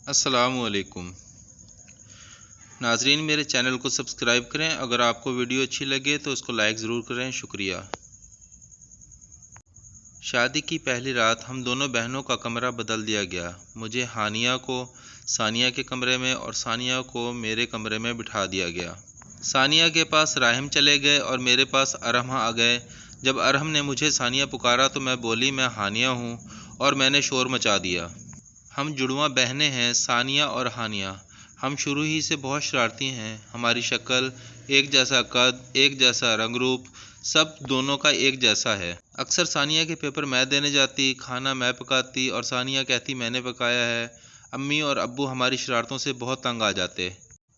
السلام علیکم ناظرین، میرے چینل کو سبسکرائب کریں۔ اگر آپ کو ویڈیو اچھی لگے تو اس کو لائک ضرور کریں، شکریہ۔ شادی کی پہلی رات ہم دونوں بہنوں کا کمرہ بدل دیا گیا۔ مجھے ہانیہ کو ثانیہ کے کمرے میں اور ثانیہ کو میرے کمرے میں بٹھا دیا گیا۔ ثانیہ کے پاس راحم چلے گئے اور میرے پاس ارحم آ گئے۔ جب ارحم نے مجھے ثانیہ پکارا تو میں بولی میں ہانیہ ہوں، اور میں نے شور مچا دیا۔ ہم جڑواں بہنیں ہیں، ثانیہ اور ہانیہ۔ ہم شروع ہی سے بہت شرارتی ہیں۔ ہماری شکل، ایک جیسا قد، ایک جیسا رنگ روپ، سب دونوں کا ایک جیسا ہے۔ اکثر ثانیہ کے پیپر میں دینے جاتی، کھانا میں پکاتی اور ثانیہ کہتی میں نے پکایا ہے۔ امی اور ابو ہماری شرارتوں سے بہت تنگ آ جاتے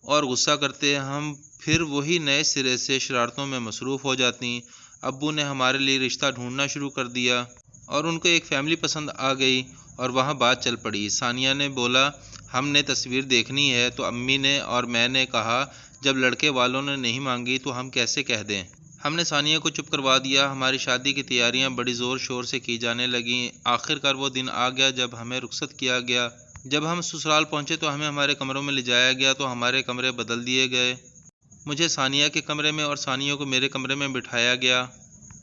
اور غصہ کرتے۔ ہم پھر وہی نئے سرے سے شرارتوں میں مصروف ہو جاتی۔ ابو نے ہمارے لیے رشتہ ڈھونڈنا شروع کر دیا اور ان کو ایک فیملی پسند آ گئی اور وہاں بات چل پڑی۔ ثانیہ نے بولا ہم نے تصویر دیکھنی ہے، تو امی نے اور میں نے کہا جب لڑکے والوں نے نہیں مانگی تو ہم کیسے کہہ دیں۔ ہم نے ثانیہ کو چپ کروا دیا۔ ہماری شادی کی تیاریاں بڑی زور شور سے کی جانے لگیں۔ آخر کار وہ دن آ گیا جب ہمیں رخصت کیا گیا۔ جب ہم سسرال پہنچے تو ہمیں ہمارے کمروں میں لے جایا گیا تو ہمارے کمرے بدل دیے گئے۔ مجھے ثانیہ کے کمرے میں اور ثانیہ کو میرے کمرے میں بٹھایا گیا،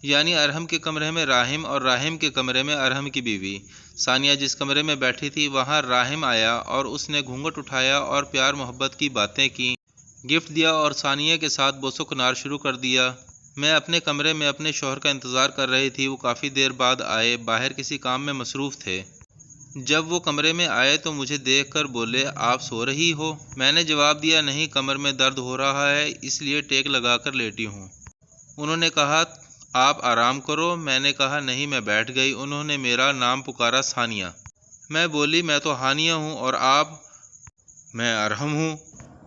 یعنی ارحم کے کمرے میں راحم اور راحم کے کمرے میں ارحم کی بیوی۔ ثانیہ جس کمرے میں بیٹھی تھی وہاں راحم آیا اور اس نے گھونگھٹ اٹھایا اور پیار محبت کی باتیں کی، گفٹ دیا اور ثانیہ کے ساتھ بوس و کنار شروع کر دیا۔ میں اپنے کمرے میں اپنے شوہر کا انتظار کر رہی تھی۔ وہ کافی دیر بعد آئے، باہر کسی کام میں مصروف تھے۔ جب وہ کمرے میں آئے تو مجھے دیکھ کر بولے آپ سو رہی ہو؟ میں نے جواب دیا نہیں، کمر میں درد ہو رہا ہے اس لیے ٹیک لگا کر لیٹی ہوں۔ انہوں نے کہا آپ آرام کرو۔ میں نے کہا نہیں، میں بیٹھ گئی۔ انہوں نے میرا نام پکارا ثانیہ۔ میں بولی میں تو ہانیہ ہوں اور آپ؟ میں ارحم ہوں۔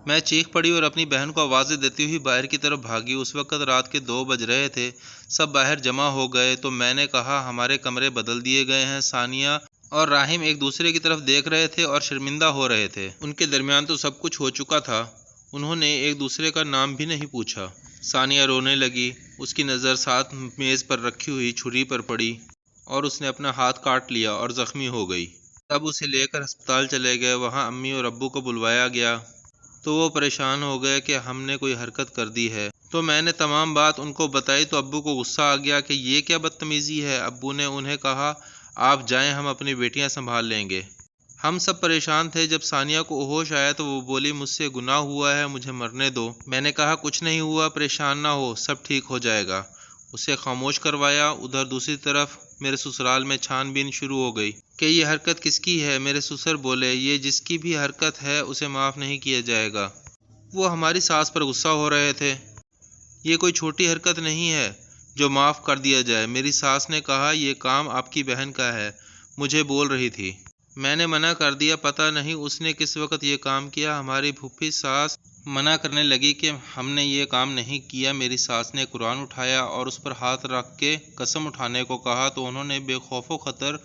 میں چیخ پڑی اور اپنی بہن کو آوازیں دیتی ہوئی باہر کی طرف بھاگی۔ اس وقت رات کے 2 بج رہے تھے۔ سب باہر جمع ہو گئے تو میں نے کہا ہمارے کمرے بدل دیے گئے ہیں۔ ثانیہ اور راحم ایک دوسرے کی طرف دیکھ رہے تھے اور شرمندہ ہو رہے تھے۔ ان کے درمیان تو سب کچھ ہو چکا تھا، انہوں نے ایک دوسرے کا نام بھی نہیں پوچھا۔ ثانیہ رونے لگی۔ اس کی نظر ساتھ میز پر رکھی ہوئی چھری پر پڑی اور اس نے اپنا ہاتھ کاٹ لیا اور زخمی ہو گئی۔ تب اسے لے کر ہسپتال چلے گئے۔ وہاں امی اور ابو کو بلوایا گیا تو وہ پریشان ہو گئے کہ ہم نے کوئی حرکت کر دی ہے۔ تو میں نے تمام بات ان کو بتائی تو ابو کو غصہ آ گیا کہ یہ کیا بدتمیزی ہے۔ ابو نے انہیں کہا آپ جائیں، ہم اپنی بیٹیاں سنبھال لیں گے۔ ہم سب پریشان تھے۔ جب ثانیہ کو ہوش آیا تو وہ بولی مجھ سے گناہ ہوا ہے، مجھے مرنے دو۔ میں نے کہا کچھ نہیں ہوا، پریشان نہ ہو، سب ٹھیک ہو جائے گا۔ اسے خاموش کروایا۔ ادھر دوسری طرف میرے سسرال میں چھان بین شروع ہو گئی کہ یہ حرکت کس کی ہے۔ میرے سسر بولے یہ جس کی بھی حرکت ہے اسے معاف نہیں کیا جائے گا۔ وہ ہماری ساس پر غصہ ہو رہے تھے۔ یہ کوئی چھوٹی حرکت نہیں ہے جو معاف کر دیا جائے۔ میری ساس نے کہا یہ کام آپ کی بہن کا ہے، مجھے بول رہی تھی۔ میں نے منع کر دیا، پتہ نہیں اس نے کس وقت یہ کام کیا۔ ہماری پھوپھی ساس منع کرنے لگی کہ ہم نے یہ کام نہیں کیا۔ میری ساس نے قرآن اٹھایا اور اس پر ہاتھ رکھ کے قسم اٹھانے کو کہا تو انہوں نے بے خوف و خطر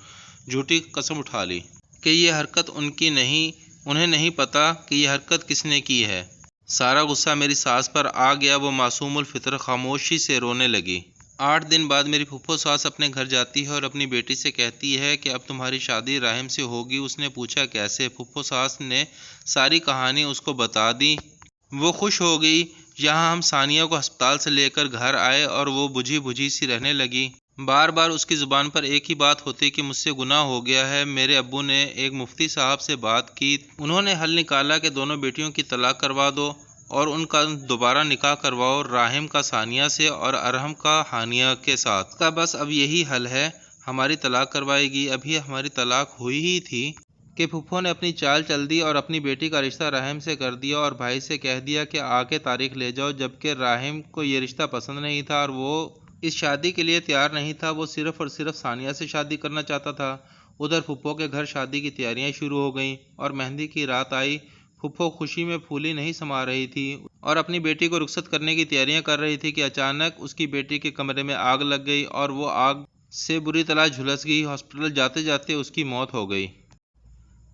جھوٹی قسم اٹھا لی کہ یہ حرکت ان کی نہیں، انہیں نہیں پتہ کہ یہ حرکت کس نے کی ہے۔ سارا غصہ میری ساس پر آ گیا۔ وہ معصوم الفطر خاموشی سے رونے لگی۔ 8 دن بعد میری پھوپھو ساس اپنے گھر جاتی ہے اور اپنی بیٹی سے کہتی ہے کہ اب تمہاری شادی راحم سے ہوگی۔ اس نے پوچھا کیسے؟ پھوپھو ساس نے ساری کہانی اس کو بتا دی۔ وہ خوش ہو گئی۔ یہاں ہم ثانیہ کو ہسپتال سے لے کر گھر آئے اور وہ بجھی بجھی سی رہنے لگی۔ بار بار اس کی زبان پر ایک ہی بات ہوتی کہ مجھ سے گناہ ہو گیا ہے۔ میرے ابو نے ایک مفتی صاحب سے بات کی، انہوں نے حل نکالا کہ دونوں بیٹیوں کی طلاق کروا دو اور ان کا دوبارہ نکاح کرواؤ، راحم کا ثانیہ سے اور ارحم کا ہانیہ کے ساتھ کا، بس اب یہی حل ہے، ہماری طلاق کروائے گی۔ ابھی ہماری طلاق ہوئی ہی تھی کہ پھوپھو نے اپنی چال چل دی اور اپنی بیٹی کا رشتہ راحم سے کر دیا اور بھائی سے کہہ دیا کہ آ کے تاریخ لے جاؤ، جبکہ راحم کو یہ رشتہ پسند نہیں تھا اور وہ اس شادی کے لیے تیار نہیں تھا۔ وہ صرف اور صرف ثانیہ سے شادی کرنا چاہتا تھا۔ ادھر پھوپھو کے گھر شادی کی تیاریاں شروع ہو گئیں اور مہندی کی رات آئی۔ پھوپھو خوشی میں پھولی نہیں سما رہی تھی اور اپنی بیٹی کو رخصت کرنے کی تیاریاں کر رہی تھی کہ اچانک اس کی بیٹی کے کمرے میں آگ لگ گئی اور وہ آگ سے بری طرح جھلس گئی۔ ہاسپٹل جاتے جاتے اس کی موت ہو گئی۔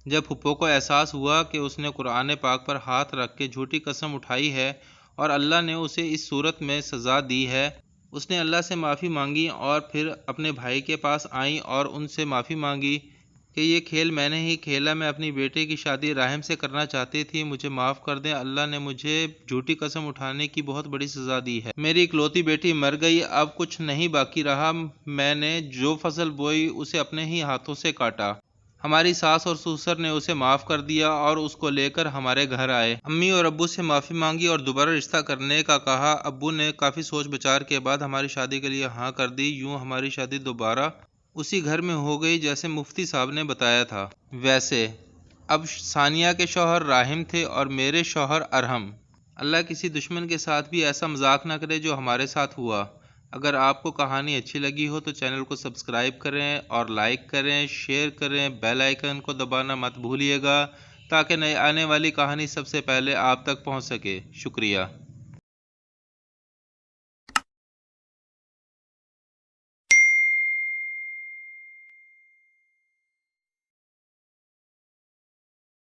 جب پھوپھو کو احساس ہوا کہ اس نے قرآن پاک پر ہاتھ رکھ کے جھوٹی قسم اٹھائی ہے اور اللہ نے اسے اس صورت میں سزا دی ہے، اس نے اللہ سے معافی مانگی اور پھر اپنے بھائی کے پاس آئیں اور ان سے معافی مانگی کہ یہ کھیل میں نے ہی کھیلا، میں اپنی بیٹے کی شادی راحم سے کرنا چاہتی تھی، مجھے معاف کر دیں، اللہ نے مجھے جھوٹی قسم اٹھانے کی بہت بڑی سزا دی ہے، میری اکلوتی بیٹی مر گئی، اب کچھ نہیں باقی رہا، میں نے جو فصل بوئی اسے اپنے ہی ہاتھوں سے کاٹا۔ ہماری ساس اور سسر نے اسے معاف کر دیا اور اس کو لے کر ہمارے گھر آئے، امی اور ابو سے معافی مانگی اور دوبارہ رشتہ کرنے کا کہا۔ ابو نے کافی سوچ بچار کے بعد ہماری شادی کے لیے ہاں کر دی، یوں ہماری شادی دوبارہ اسی گھر میں ہو گئی جیسے مفتی صاحب نے بتایا تھا۔ ویسے اب ثانیہ کے شوہر راحم تھے اور میرے شوہر ارحم۔ اللہ کسی دشمن کے ساتھ بھی ایسا مذاق نہ کرے جو ہمارے ساتھ ہوا۔ اگر آپ کو کہانی اچھی لگی ہو تو چینل کو سبسکرائب کریں اور لائک کریں، شیئر کریں، بیل آئیکن کو دبانا مت بھولیے گا تاکہ نئے آنے والی کہانی سب سے پہلے آپ تک پہنچ سکے۔ شکریہ۔